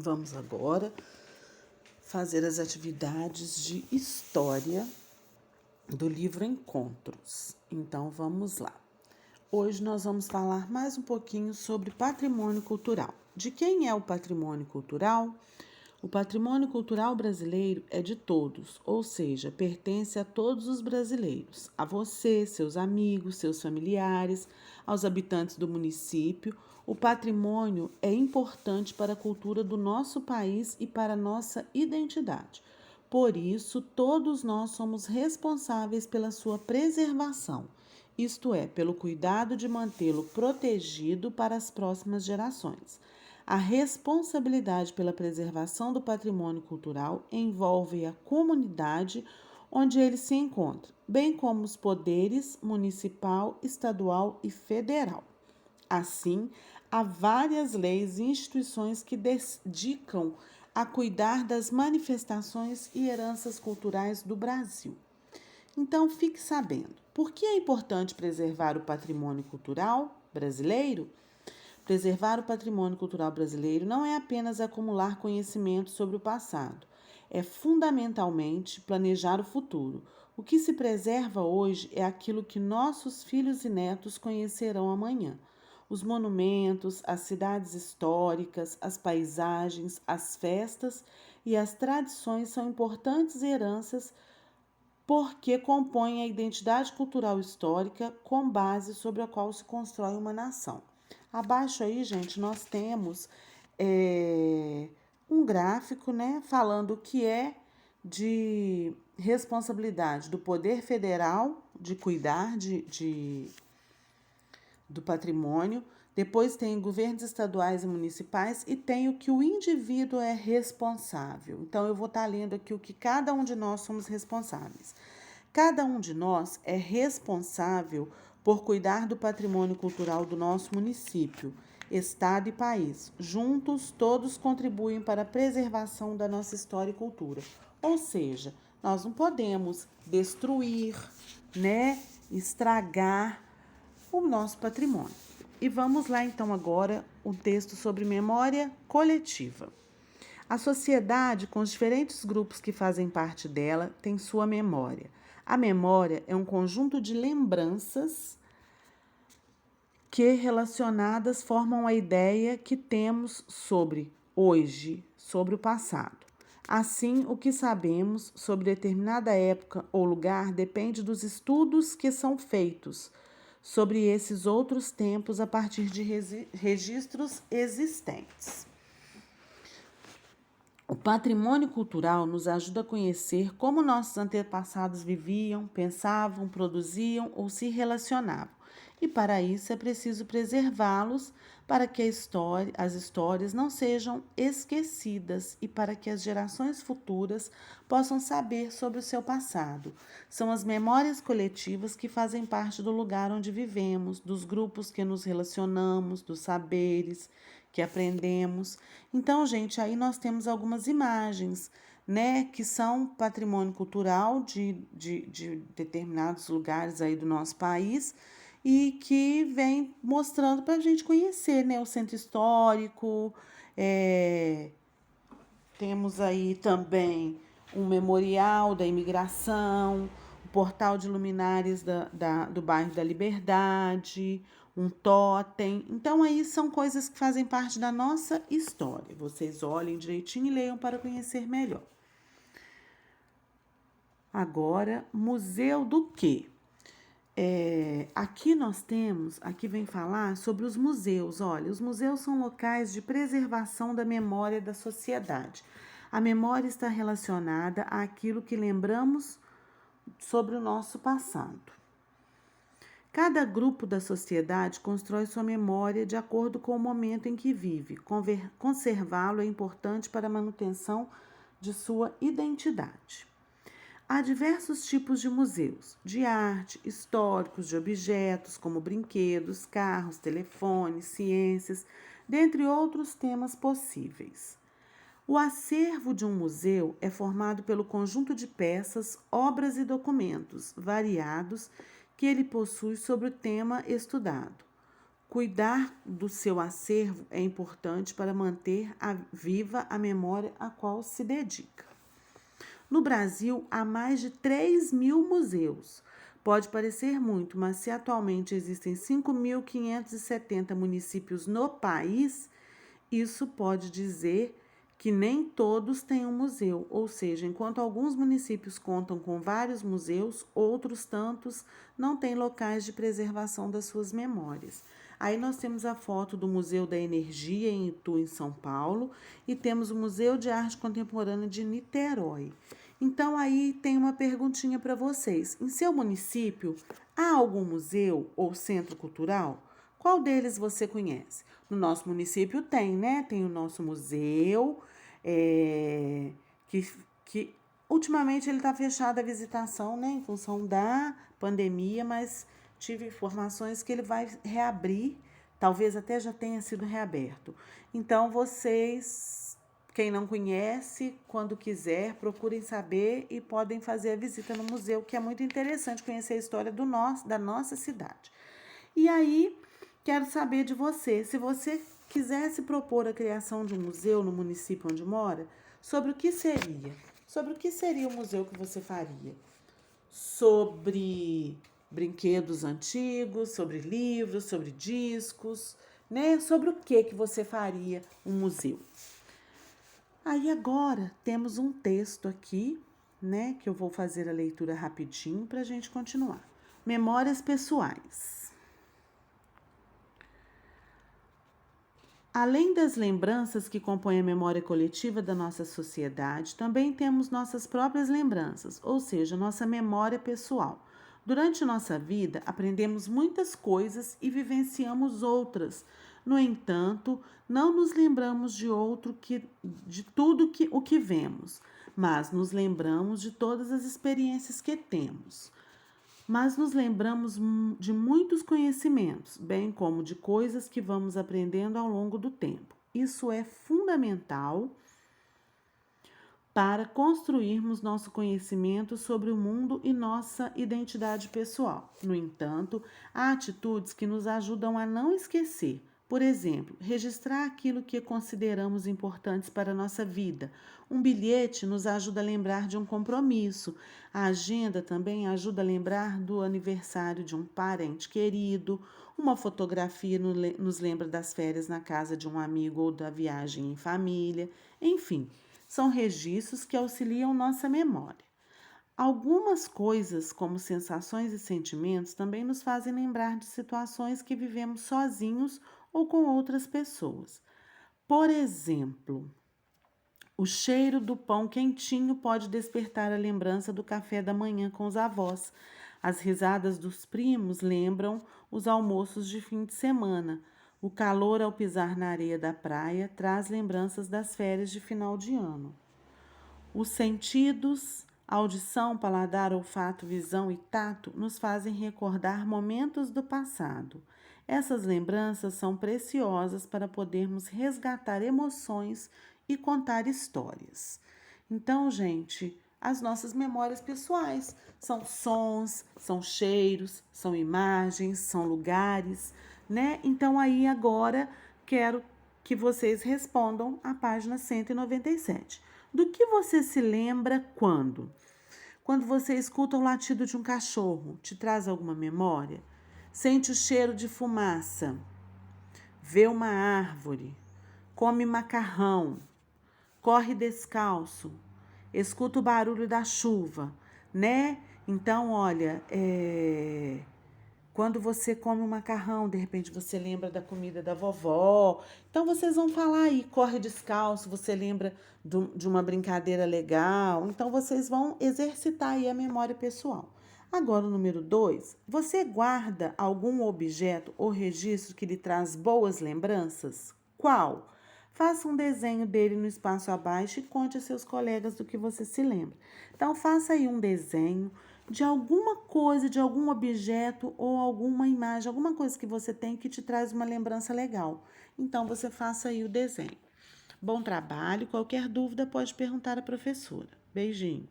Vamos agora fazer as atividades de história do livro Encontros. Então vamos lá. Hoje nós vamos falar mais um pouquinho sobre patrimônio cultural. De quem é o patrimônio cultural? O patrimônio cultural brasileiro é de todos, ou seja, pertence a todos os brasileiros, a você, seus amigos, seus familiares, aos habitantes do município. O patrimônio é importante para a cultura do nosso país e para a nossa identidade. Por isso, todos nós somos responsáveis pela sua preservação, isto é, pelo cuidado de mantê-lo protegido para as próximas gerações. A responsabilidade pela preservação do patrimônio cultural envolve a comunidade onde ele se encontra, bem como os poderes municipal, estadual e federal. Assim, há várias leis e instituições que dedicam a cuidar das manifestações e heranças culturais do Brasil. Então, fique sabendo, por que é importante preservar o patrimônio cultural brasileiro? Preservar o patrimônio cultural brasileiro não é apenas acumular conhecimento sobre o passado, é fundamentalmente planejar o futuro. O que se preserva hoje é aquilo que nossos filhos e netos conhecerão amanhã. Os monumentos, as cidades históricas, as paisagens, as festas e as tradições são importantes heranças porque compõem a identidade cultural histórica com base sobre a qual se constrói uma nação. Abaixo aí, gente, nós temos um gráfico, né, falando o que é de responsabilidade do Poder Federal de cuidar do patrimônio, depois tem governos estaduais e municipais e tem o que o indivíduo é responsável. Então, eu vou estar lendo aqui o que cada um de nós somos responsáveis. Cada um de nós é responsável por cuidar do patrimônio cultural do nosso município, estado e país. Juntos, todos contribuem para a preservação da nossa história e cultura. Ou seja, nós não podemos destruir, né, estragar o nosso patrimônio. E vamos lá então agora um texto sobre memória coletiva. A sociedade, com os diferentes grupos que fazem parte dela, tem sua memória. A memória é um conjunto de lembranças que, relacionadas, formam a ideia que temos sobre hoje, sobre o passado. Assim, o que sabemos sobre determinada época ou lugar depende dos estudos que são feitos sobre esses outros tempos a partir de registros existentes. O patrimônio cultural nos ajuda a conhecer como nossos antepassados viviam, pensavam, produziam ou se relacionavam. E para isso é preciso preservá-los para que as histórias não sejam esquecidas e para que as gerações futuras possam saber sobre o seu passado. São as memórias coletivas que fazem parte do lugar onde vivemos, dos grupos que nos relacionamos, dos saberes que aprendemos. Então, gente, aí nós temos algumas imagens, né, que são patrimônio cultural de determinados lugares aí do nosso país e que vem mostrando para a gente conhecer, né, o centro histórico. Temos aí também um memorial da imigração, o portal de luminares do bairro da Liberdade, um totem. Então, aí são coisas que fazem parte da nossa história. Vocês olhem direitinho e leiam para conhecer melhor. Agora, museu do quê? Aqui vem falar sobre os museus. Olha, os museus são locais de preservação da memória da sociedade. A memória está relacionada àquilo que lembramos sobre o nosso passado. Cada grupo da sociedade constrói sua memória de acordo com o momento em que vive. Conservá-lo é importante para a manutenção de sua identidade. Há diversos tipos de museus, de arte, históricos, de objetos, como brinquedos, carros, telefones, ciências, dentre outros temas possíveis. O acervo de um museu é formado pelo conjunto de peças, obras e documentos variados que ele possui sobre o tema estudado. Cuidar do seu acervo é importante para manter viva a memória a qual se dedica. No Brasil, há mais de 3.000 museus. Pode parecer muito, mas se atualmente existem 5.570 municípios no país, isso pode dizer que nem todos têm um museu, ou seja, enquanto alguns municípios contam com vários museus, outros tantos não têm locais de preservação das suas memórias. Aí nós temos a foto do Museu da Energia em Itu, em São Paulo, e temos o Museu de Arte Contemporânea de Niterói. Então aí tem uma perguntinha para vocês. Em seu município, há algum museu ou centro cultural? Qual deles você conhece? No nosso município tem, né? Tem o nosso museu, que ultimamente ele está fechado a visitação, né? Em função da pandemia, mas tive informações que ele vai reabrir, talvez até já tenha sido reaberto. Então, vocês, quem não conhece, quando quiser, procurem saber e podem fazer a visita no museu, que é muito interessante conhecer a história da nossa cidade. E aí, quero saber de você, se você quisesse propor a criação de um museu no município onde mora, sobre o que seria? Sobre o que seria o museu que você faria? Sobre brinquedos antigos, sobre livros, sobre discos, né? Sobre o que você faria um museu? Aí agora temos um texto aqui, né? Que eu vou fazer a leitura rapidinho para a gente continuar. Memórias pessoais. Além das lembranças que compõem a memória coletiva da nossa sociedade, também temos nossas próprias lembranças, ou seja, nossa memória pessoal. Durante nossa vida, aprendemos muitas coisas e vivenciamos outras. No entanto, não nos lembramos de tudo o que vemos, mas nos lembramos de todas as experiências que temos. Mas nos lembramos de muitos conhecimentos, bem como de coisas que vamos aprendendo ao longo do tempo. Isso é fundamental para construirmos nosso conhecimento sobre o mundo e nossa identidade pessoal. No entanto, há atitudes que nos ajudam a não esquecer. Por exemplo, registrar aquilo que consideramos importantes para a nossa vida. Um bilhete nos ajuda a lembrar de um compromisso. A agenda também ajuda a lembrar do aniversário de um parente querido. Uma fotografia nos lembra das férias na casa de um amigo ou da viagem em família. Enfim, são registros que auxiliam nossa memória. Algumas coisas, como sensações e sentimentos, também nos fazem lembrar de situações que vivemos sozinhos ou com outras pessoas. Por exemplo, o cheiro do pão quentinho pode despertar a lembrança do café da manhã com os avós. As risadas dos primos lembram os almoços de fim de semana. O calor ao pisar na areia da praia traz lembranças das férias de final de ano. Os sentidos, audição, paladar, olfato, visão e tato nos fazem recordar momentos do passado. Essas lembranças são preciosas para podermos resgatar emoções e contar histórias. Então, gente, as nossas memórias pessoais são sons, são cheiros, são imagens, são lugares, né? Então, aí agora quero que vocês respondam a página 197. Do que você se lembra quando? Quando você escuta o latido de um cachorro, te traz alguma memória? Sente o cheiro de fumaça, vê uma árvore, come macarrão, corre descalço, escuta o barulho da chuva, né? Então, olha, quando você come um macarrão, de repente você lembra da comida da vovó. Então, vocês vão falar aí, corre descalço, você lembra de uma brincadeira legal. Então, vocês vão exercitar aí a memória pessoal. Agora, o número 2, você guarda algum objeto ou registro que lhe traz boas lembranças? Qual? Faça um desenho dele no espaço abaixo e conte a seus colegas do que você se lembra. Então, faça aí um desenho de alguma coisa, de algum objeto ou alguma imagem, alguma coisa que você tem que te traz uma lembrança legal. Então, você faça aí o desenho. Bom trabalho. Qualquer dúvida pode perguntar à professora. Beijinho.